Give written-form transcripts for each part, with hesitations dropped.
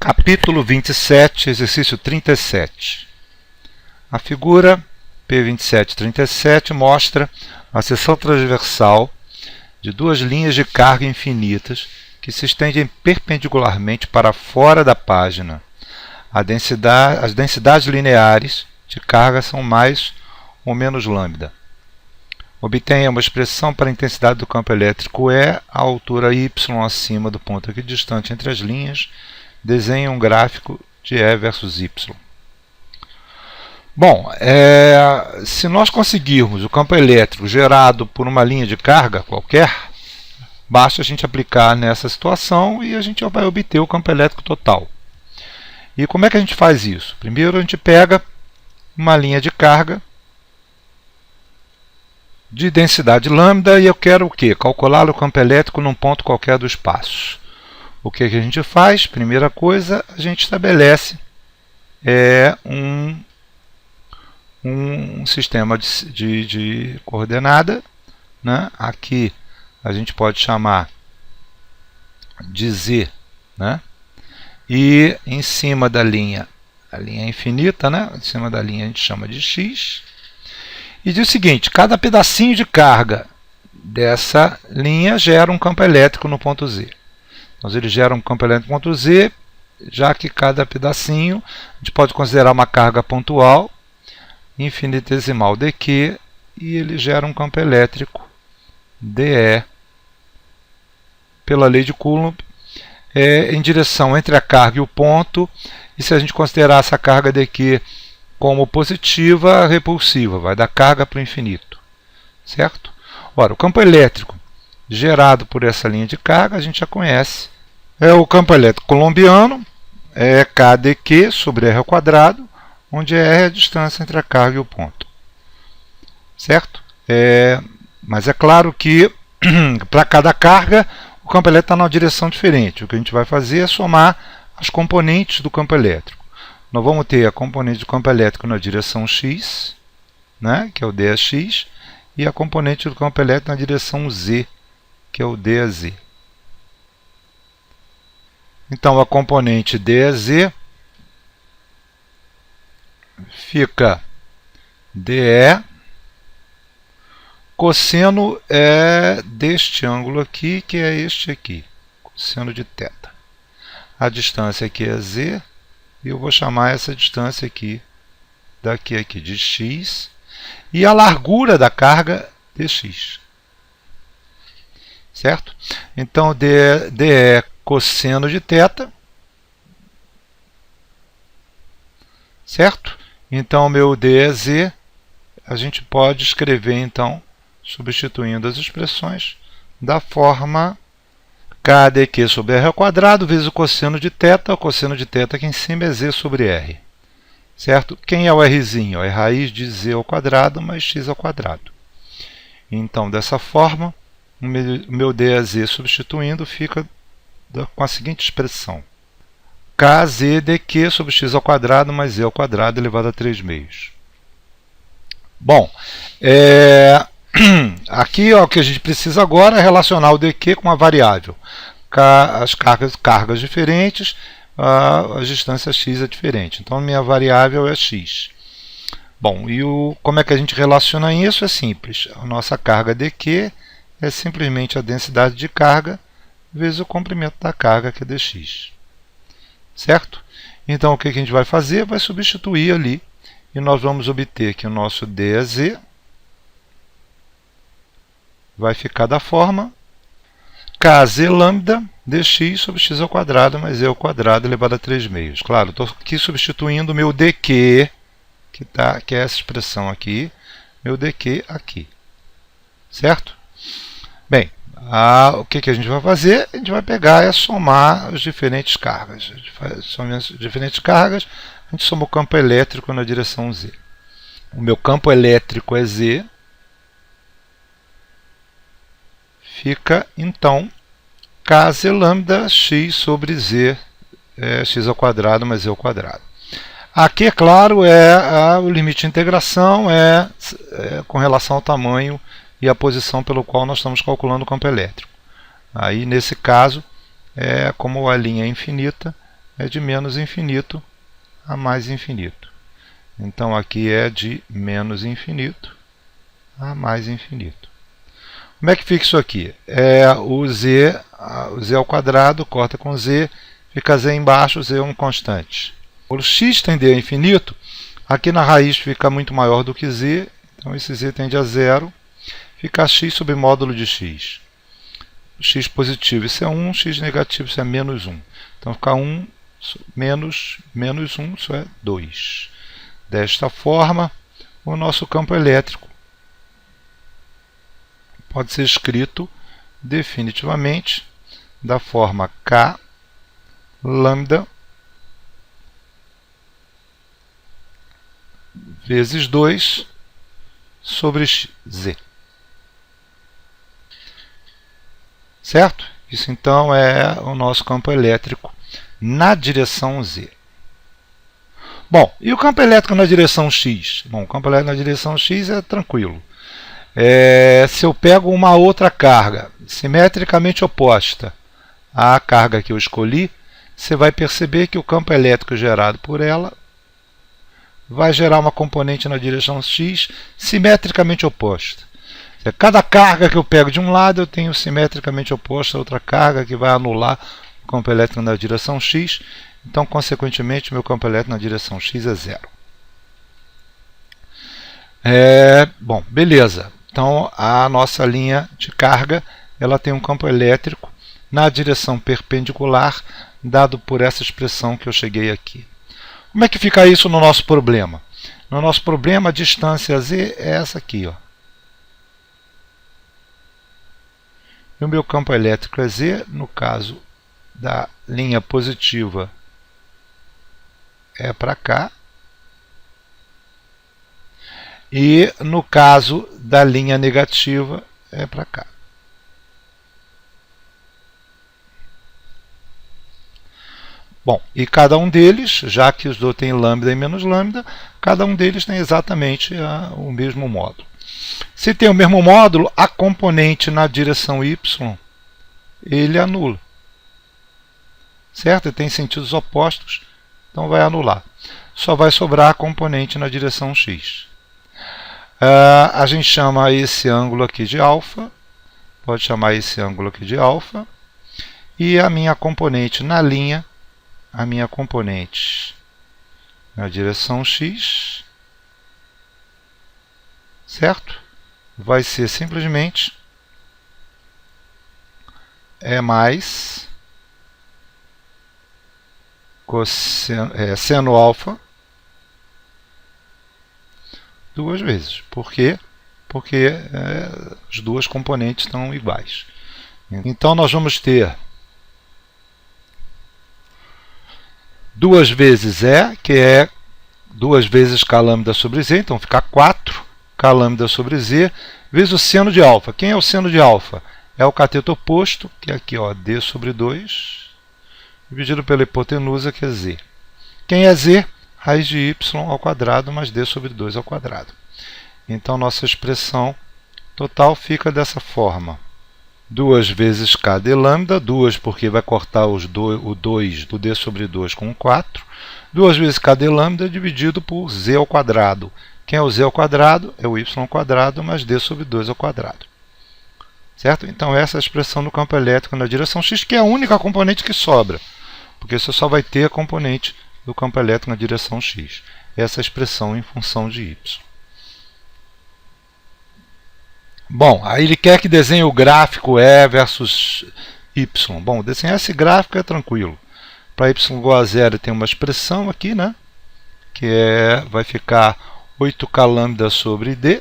Capítulo 27, exercício 37. A figura P2737 mostra a seção transversal de duas linhas de carga infinitas que se estendem perpendicularmente para fora da página. As densidades lineares de carga são mais ou menos lambda. Obtenha uma expressão para a intensidade do campo elétrico E a altura y acima do ponto equidistante entre as linhas. Desenhe um gráfico de E versus Y. Bom, se nós conseguirmos o campo elétrico gerado por uma linha de carga qualquer, basta a gente aplicar nessa situação e a gente vai obter o campo elétrico total. E como é que a gente faz isso? Primeiro a gente pega uma linha de carga de densidade lambda e eu quero o quê? Calcular o campo elétrico num ponto qualquer do espaço. O que a gente faz? Primeira coisa, a gente estabelece um sistema de coordenada, né? Aqui a gente pode chamar de Z, né? E em cima da linha, a linha é infinita, né? Em cima da linha a gente chama de X. E diz o seguinte, cada pedacinho de carga dessa linha gera um campo elétrico no ponto Z. Então, ele gera um campo elétrico no ponto Z, já que cada pedacinho a gente pode considerar uma carga pontual, infinitesimal dQ, e ele gera um campo elétrico dE pela lei de Coulomb em direção entre a carga e o ponto, e se a gente considerar essa carga dQ como positiva, repulsiva, vai da carga para o infinito, certo? Ora, o campo elétrico gerado por essa linha de carga a gente já conhece. É o campo elétrico coulombiano, é KdQ sobre R ao quadrado, onde R é a distância entre a carga e o ponto. Certo? Mas é claro que para cada carga o campo elétrico está numa direção diferente. O que a gente vai fazer é somar as componentes do campo elétrico. Nós vamos ter a componente do campo elétrico na direção x, né, que é o dx, e a componente do campo elétrico na direção z, que é o dz. Então, a componente dz fica dE, cosseno é deste ângulo aqui, que é este aqui, cosseno de θ. A distância aqui é z, e eu vou chamar essa distância aqui, daqui aqui, de x, e a largura da carga dx. Certo? Então, dE cosseno de θ, certo? Então, meu dz, a gente pode escrever, então, substituindo as expressões, da forma KdQ sobre R ao quadrado vezes o cosseno de θ. O cosseno de θ aqui em cima é Z sobre R. Certo? Quem é o Rzinho? É raiz de Z ao quadrado mais X ao quadrado. Então, dessa forma, o meu dz substituindo fica com a seguinte expressão: KZdQ sobre x ao quadrado mais z ao quadrado elevado a 3 meios. Bom, aqui o que a gente precisa agora é relacionar o dq com a variável. As cargas diferentes, as distâncias x é diferente. Então, a minha variável é x. Bom, e como é que a gente relaciona isso? É simples. A nossa carga dq é simplesmente a densidade de carga vezes o comprimento da carga, que é dx. Certo? Então, o que a gente vai fazer? Vai substituir ali, e nós vamos obter que o nosso dz vai ficar da forma kz lambda dx sobre x ao quadrado mais e ao quadrado elevado a 3 meios. Claro, estou aqui substituindo o meu dq, que é essa expressão aqui, meu dq aqui. Certo? Bem, o que a gente vai fazer? A gente vai pegar e somar as diferentes cargas. Somando as diferentes cargas, a gente soma o campo elétrico na direção z. O meu campo elétrico é z. Fica, então, kz lambda x sobre z, x ao quadrado mais z ao quadrado. Aqui, é claro, o limite de integração com relação ao tamanho e a posição pelo qual nós estamos calculando o campo elétrico. Aí, nesse caso, como a linha é infinita, é de menos infinito a mais infinito. Então aqui é de menos infinito a mais infinito. Como é que fica isso aqui? O z ao quadrado, corta com z, fica z embaixo, z é um constante. O x tende a infinito, aqui na raiz fica muito maior do que z, então esse z tende a zero, fica x sobre módulo de x. X positivo, isso é 1, x negativo, isso é menos 1. Então fica 1 menos 1, isso é 2. Desta forma, o nosso campo elétrico pode ser escrito definitivamente da forma K lambda vezes 2 sobre Z. Certo? Isso então é o nosso campo elétrico na direção Z. Bom, e o campo elétrico na direção X? Bom, o campo elétrico na direção X é tranquilo. Se eu pego uma outra carga simetricamente oposta à carga que eu escolhi, você vai perceber que o campo elétrico gerado por ela vai gerar uma componente na direção X simetricamente oposta. Cada carga que eu pego de um lado, eu tenho simetricamente oposta a outra carga que vai anular o campo elétrico na direção X. Então, consequentemente, meu campo elétrico na direção X é zero. Bom, beleza. Então, a nossa linha de carga ela tem um campo elétrico na direção perpendicular, dado por essa expressão que eu cheguei aqui. Como é que fica isso no nosso problema? No nosso problema, a distância Z é essa aqui, ó. E o meu campo elétrico é Z, no caso da linha positiva é para cá. E no caso da linha negativa é para cá. Bom, e cada um deles, já que os dois têm lambda e menos lambda, cada um deles tem exatamente o mesmo módulo. Se tem o mesmo módulo, a componente na direção y, ele anula. Certo? Ele tem sentidos opostos, então vai anular. Só vai sobrar a componente na direção x. A gente chama esse ângulo aqui de alfa, pode chamar esse ângulo aqui de alfa, e a minha componente na linha, a minha componente na direção x, certo? Vai ser simplesmente mais seno alfa duas vezes. Por quê? Porque as duas componentes estão iguais. Então nós vamos ter 2 vezes E, que é 2 vezes K lambda sobre Z, então fica 4 K lambda sobre Z, vezes o seno de alfa. Quem é o seno de alfa? É o cateto oposto, que é aqui, ó, D sobre 2, dividido pela hipotenusa, que é Z. Quem é Z? Raiz de y ao quadrado mais d sobre 2 ao quadrado. Então, nossa expressão total fica dessa forma. 2 vezes k d lambda, 2 porque vai cortar o 2 do d sobre 2 com 4. 2 vezes k d lambda dividido por z ao quadrado. Quem é o z ao quadrado? É o y ao quadrado mais d sobre 2 ao quadrado. Certo? Então, essa é a expressão do campo elétrico na direção x, que é a única componente que sobra. Porque você só vai ter a componente do campo elétrico na direção x. Essa é a expressão em função de y. Bom, aí ele quer que desenhe o gráfico E versus Y. Bom, desenhar esse gráfico é tranquilo. Para y igual a zero tem uma expressão aqui, né? Que vai ficar 8k lambda sobre d.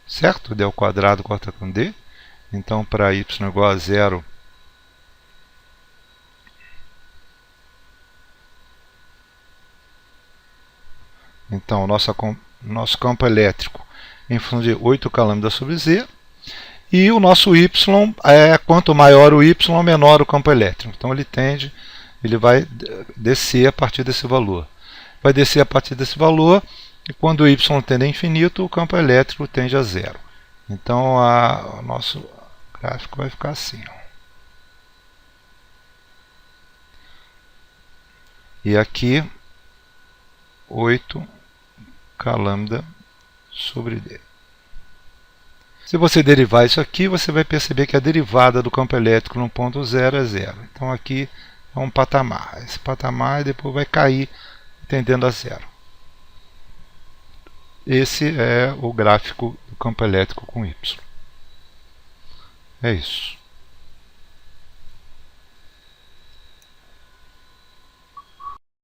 Certo? D ao quadrado corta com d. Então, para y igual a zero, então, nosso campo elétrico em função de 8k lambda sobre z. E o nosso y, quanto maior o y, menor o campo elétrico. Então, ele vai descer a partir desse valor. Vai descer a partir desse valor, e quando o y tende a infinito, o campo elétrico tende a zero. Então, o nosso gráfico vai ficar assim. E aqui 8 Klambda sobre D. Se você derivar isso aqui, você vai perceber que a derivada do campo elétrico no ponto 0 é 0. Então aqui é um patamar. Esse patamar depois vai cair tendendo a 0. Esse é o gráfico do campo elétrico com Y. É isso.